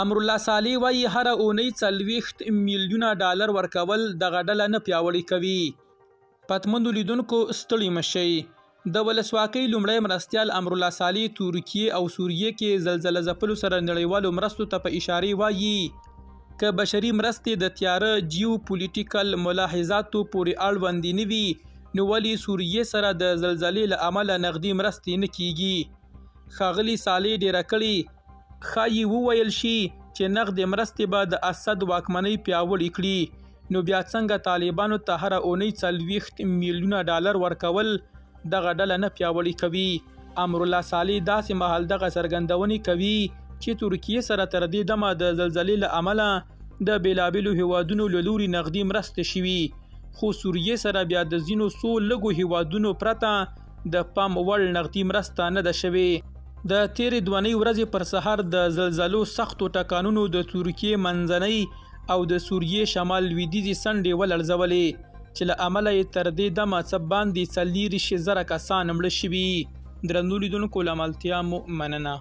امرالله صالح وایي هره اونۍ 40 میلیونه ډالر ورکول دغه ډله نه پیاوړې کوي. پتمندو لیدونکو ستړي مشئ. د ولسواکۍ لومړی مرستیال امرالله صالح ترکیې او سوریې کې زلزله ځپلو سره نړیوالو مرستو ته په اشارې وایي که بشري مرستې د تیاره جیو پولیټیکل ملاحظاتو پورې اړوندې نه وي نو ولې سوریې سره د زلزلې له امله نغدي مرستې نه کیږي. ښاغلي صالح ډیره کړې ښایي وویل شي چې نغدې مرستې به د اسد واکمنۍ پیاوړې کړي نو بیا څنګه طالبانو ته هره اونۍ 40 میلیونه ډالر ورکول دغه ډله نه پیاوړې کوي. امرالله صالح داسې مهال دغه څرګندونې کوي چې ترکیې سره تر دې دمه د زلزلې له امله د بیلابیلو هیوادونو له لوري نغدي مرستې شوي خو سوریې سره بیا د ځینو څو لږو هیوادونو پرته د پام وړ نغدي مرسته نه ده شوې. د تیرې دوانۍ ورځې پر سهار د زلزلو سختو ټکانونو د ترکیې منځنۍ او د سوریې شمال لویدیځې څنډې ولړزولې چې له امله یې تر دې دمه څه باندې 40,000 کسان مړه شوي. درنو لیدونکو له ملتیا مو مننه.